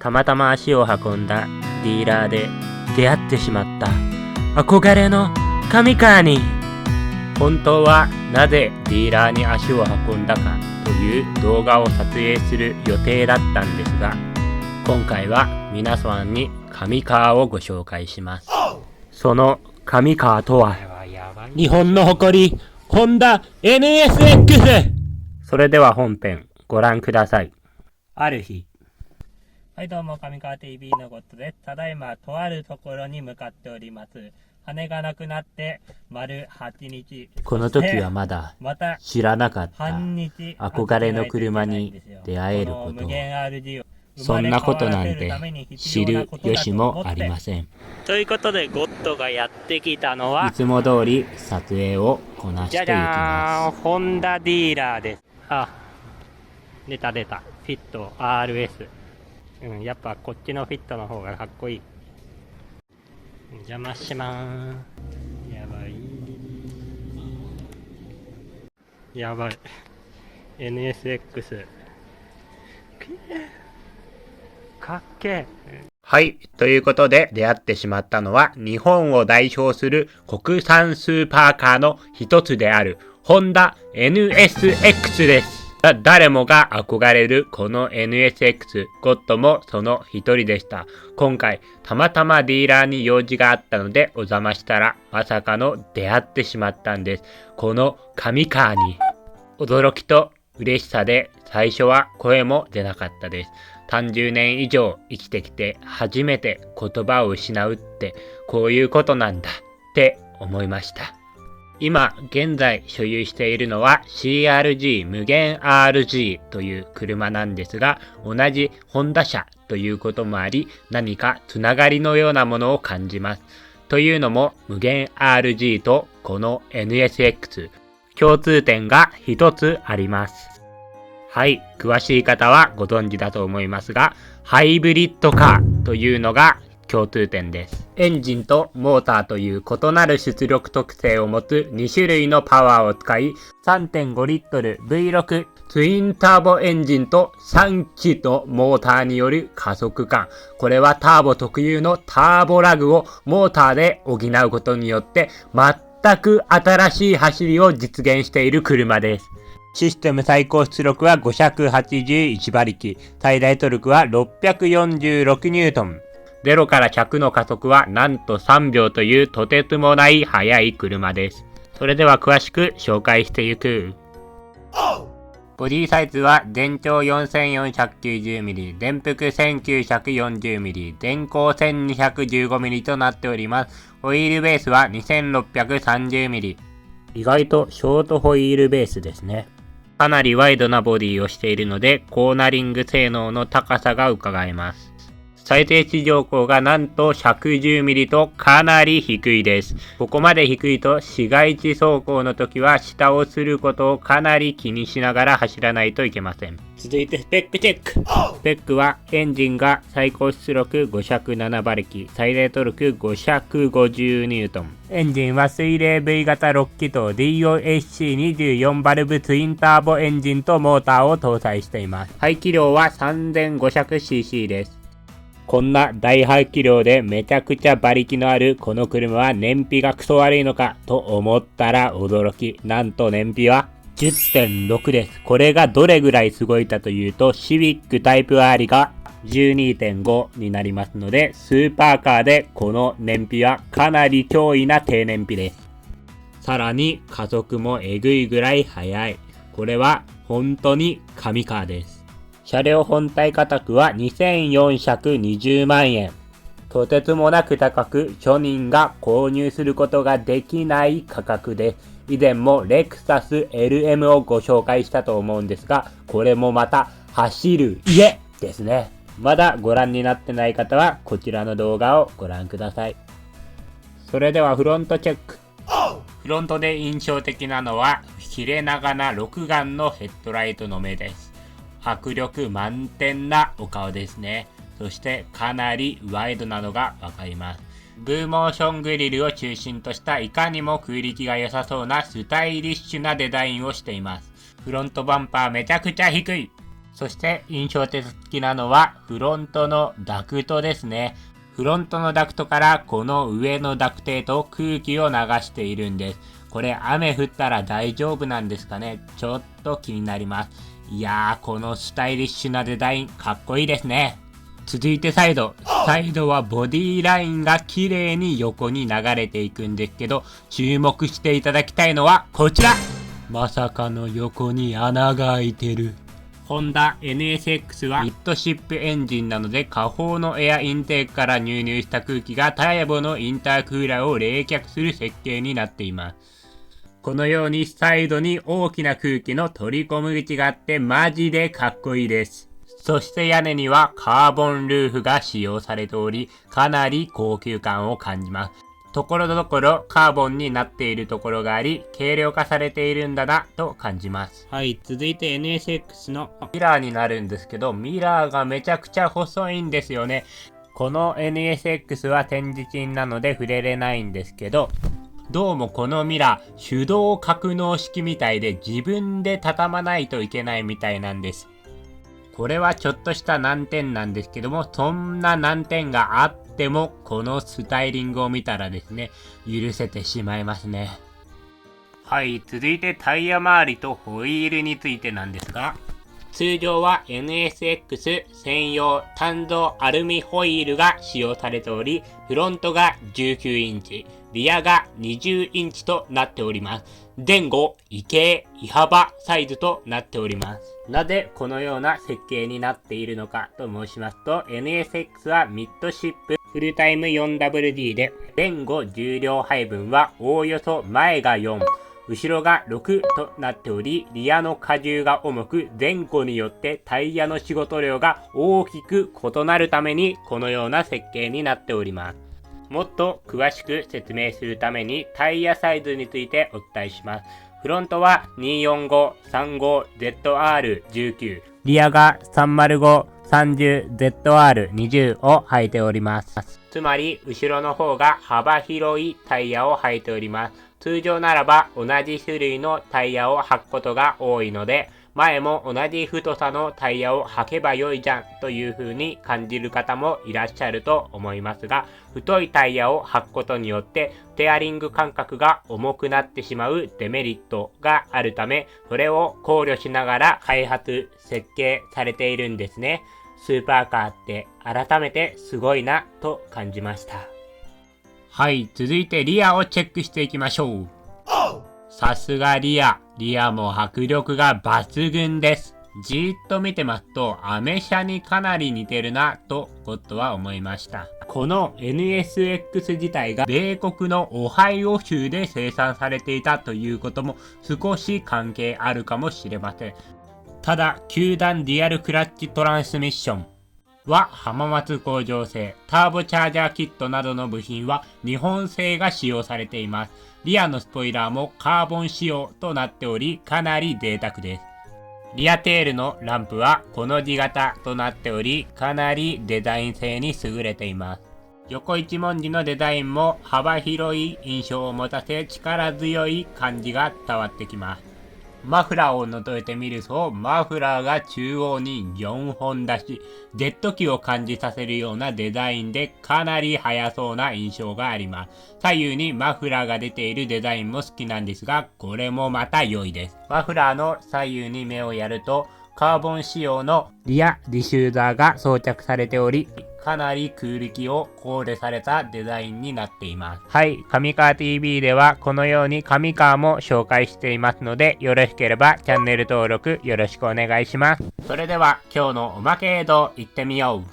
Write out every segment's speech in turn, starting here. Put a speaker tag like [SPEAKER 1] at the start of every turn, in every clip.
[SPEAKER 1] たまたま足を運んだディーラーで出会ってしまった憧れの神カーに。本当はなぜディーラーに足を運んだかという動画を撮影する予定だったんですが、今回は皆さんに神カーをご紹介します。その神カーとは日本の誇りホンダ NSX。 それでは本編ご覧ください。ある日、はいどうも、神川 TV のゴッドです。ただいまとあるところに向かっております。羽がなくなって丸8日。この時はまだ知らなかった憧れの車に出会えることを。そんなことなんて知る由もありません。ということでゴッドがやってきたのはいつも通り撮影をこなしていきます。ホンダディーラーです。あ、出た。フィット RS。やっぱこっちのフィットの方がかっこいい。邪魔しまーす。やばい NSX かっけえ。はい、ということで出会ってしまったのは日本を代表する国産スーパーカーの一つであるホンダ NSX です。誰もが憧れるこの NSX、ゴッドもその一人でした。今回たまたまディーラーに用事があったのでお邪魔したら、まさかの出会ってしまったんです。この神カーに驚きと嬉しさで最初は声も出なかったです。30年以上生きてきて初めて言葉を失うってこういうことなんだって思いました。今現在所有しているのは CRG 無限 RG という車なんですが、同じホンダ車ということもあり、何かつながりのようなものを感じます。というのも無限 RG とこの NSX、共通点が一つあります。はい、詳しい方はご存知だと思いますが、ハイブリッドカーというのが共通点です。エンジンとモーターという異なる出力特性を持つ2種類のパワーを使い、3.5 リットル V6 ツインターボエンジンと3機のモーターによる加速感。これはターボ特有のターボラグをモーターで補うことによって全く新しい走りを実現している車です。システム最高出力は581馬力、最大トルクは646ニュートン。0から100の加速はなんと3秒というとてつもない速い車です。それでは詳しく紹介していく。ボディサイズは全長 4490mm、電幅 1940mm、電光 1215mm となっております。ホイールベースは 2630mm。意外とショートホイールベースですね。かなりワイドなボディをしているので、コーナリング性能の高さが伺えます。最低地上高がなんと 110mm とかなり低いです。ここまで低いと市街地走行の時は下をすることをかなり気にしながら走らないといけません。続いてスペックチェック。スペックはエンジンが最高出力507馬力、最大トルク550ニュートン。エンジンは水冷 V 型6気筒 DOSC24 バルブツインターボエンジンとモーターを搭載しています。排気量は 3500cc です。こんな大排気量でめちゃくちゃ馬力のあるこの車は燃費がクソ悪いのかと思ったら驚き。なんと燃費は 10.6 です。これがどれぐらいすごいかというと、シビックタイプ R が 12.5 になりますので、スーパーカーでこの燃費はかなり驚異な低燃費です。さらに加速もえぐいぐらい速い。これは本当に神カーです。車両本体価格は2420万円。とてつもなく高く、庶民が購入することができない価格です。以前もレクサス LM をご紹介したと思うんですが、これもまた走る家ですね。まだご覧になってない方はこちらの動画をご覧ください。それではフロントチェック。フロントで印象的なのは切れ長な6眼のヘッドライトの目です。迫力満点なお顔ですね。そしてかなりワイドなのがわかります。ブーモーショングリルを中心としたいかにも空力が良さそうなスタイリッシュなデザインをしています。フロントバンパーめちゃくちゃ低い。そして印象的なのはフロントのダクトですね。フロントのダクトからこの上のダクトへと空気を流しているんです。これ雨降ったら大丈夫なんですかね？ちょっと気になります。いやー、このスタイリッシュなデザインかっこいいですね。続いてサイドはボディラインが綺麗に横に流れていくんですけど、注目していただきたいのはこちら。まさかの横に穴が開いてる。ホンダ NSX はミッドシップエンジンなので、下方のエアインテークから入入した空気がターボのインタークーラーを冷却する設計になっています。このようにサイドに大きな空気の取り込む口があってマジでかっこいいです。そして屋根にはカーボンルーフが使用されており、かなり高級感を感じます。ところどころカーボンになっているところがあり、軽量化されているんだなと感じます。はい、続いて NSX のミラーになるんですけど、ミラーがめちゃくちゃ細いんですよね。この NSX は展示品なので触れれないんですけど、どうもこのミラー手動格納式みたいで自分で畳まないといけないみたいなんです。これはちょっとした難点なんですけども、そんな難点があってもこのスタイリングを見たらですね、許せてしまいますね。はい、続いてタイヤ周りとホイールについてなんですが、通常は NSX 専用単造アルミホイールが使用されており、フロントが19インチ、リアが20インチとなっております。前後、異形、異幅サイズとなっております。なぜこのような設計になっているのかと申しますと、NSX はミッドシップフルタイム 4WD で、前後重量配分はおおよそ前が4、後ろが6となっており、リアの荷重が重く、前後によってタイヤの仕事量が大きく異なるためにこのような設計になっております。もっと詳しく説明するためにタイヤサイズについてお伝えします。フロントは 245-35ZR19、リアが 305-30ZR20 を履いております。つまり後ろの方が幅広いタイヤを履いております。通常ならば同じ種類のタイヤを履くことが多いので、前も同じ太さのタイヤを履けばよいじゃんという風に感じる方もいらっしゃると思いますが、太いタイヤを履くことによってステアリング感覚が重くなってしまうデメリットがあるため、それを考慮しながら開発・設計されているんですね。スーパーカーって改めてすごいなと感じました。はい、続いてリアをチェックしていきましょう。さすがリアも迫力が抜群です。じーっと見てますとアメ車にかなり似てるなとことは思いました。この NSX 自体が米国のオハイオ州で生産されていたということも少し関係あるかもしれません。ただ9段デュアルクラッチトランスミッションは浜松工場製、ターボチャージャーキットなどの部品は日本製が使用されています。リアのスポイラーもカーボン仕様となっており、かなり贅沢です。リアテールのランプはこの字型となっており、かなりデザイン性に優れています。横一文字のデザインも幅広い印象を持たせ、力強い感じが伝わってきます。マフラーを覗いてみると、マフラーが中央に4本出し、ジェット機を感じさせるようなデザインでかなり速そうな印象があります。左右にマフラーが出ているデザインも好きなんですが、これもまた良いです。マフラーの左右に目をやると、カーボン仕様のリアディシューザーが装着されており、かなり空力を考慮されたデザインになっています。はい、上川 TV ではこのように上川も紹介していますので、よろしければチャンネル登録よろしくお願いします。それでは今日のおまけ映像いってみよう。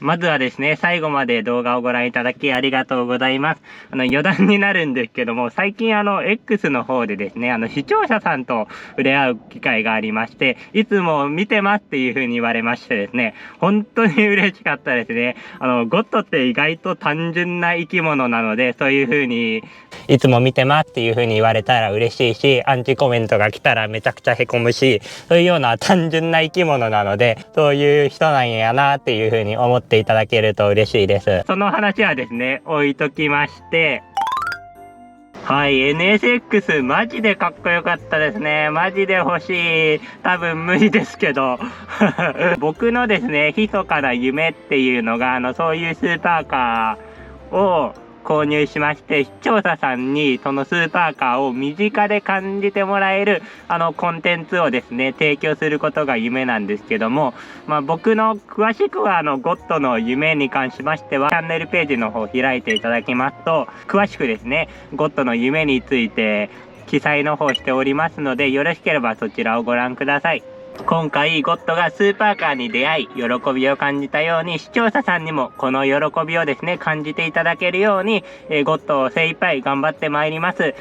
[SPEAKER 1] まずはですね、最後まで動画をご覧いただきありがとうございます。余談になるんですけども、最近X の方でですね、視聴者さんと触れ合う機会がありまして、いつも見てますっていう風に言われましてですね、本当に嬉しかったですね。ゴッドって意外と単純な生き物なので、そういう風に、いつも見てますっていう風に言われたら嬉しいし、アンチコメントが来たらめちゃくちゃへこむし、そういうような単純な生き物なので、そういう人なんやなっていう風に思っていただけると嬉しいです。その話はですね、置いときまして、はい、NSX マジでかっこよかったですね。マジで欲しい。多分無理ですけど。僕のですね、密かな夢っていうのが、そういうスーパーカーを購入しまして、視聴者さんにそのスーパーカーを身近で感じてもらえる、コンテンツをですね、提供することが夢なんですけども、僕の詳しくはゴッドの夢に関しましては、チャンネルページの方を開いていただきますと、詳しくですね、ゴッドの夢について記載の方しておりますので、よろしければそちらをご覧ください。今回ゴッドがスーパーカーに出会い喜びを感じたように、視聴者さんにもこの喜びをですね感じていただけるように、ゴッドを精一杯頑張ってまいります。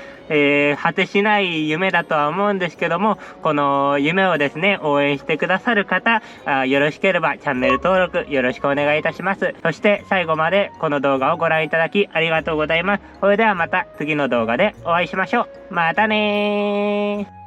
[SPEAKER 1] 果てしない夢だとは思うんですけども、この夢をですね応援してくださる方、よろしければチャンネル登録よろしくお願いいたします。そして最後までこの動画をご覧いただきありがとうございます。それではまた次の動画でお会いしましょう。またねー。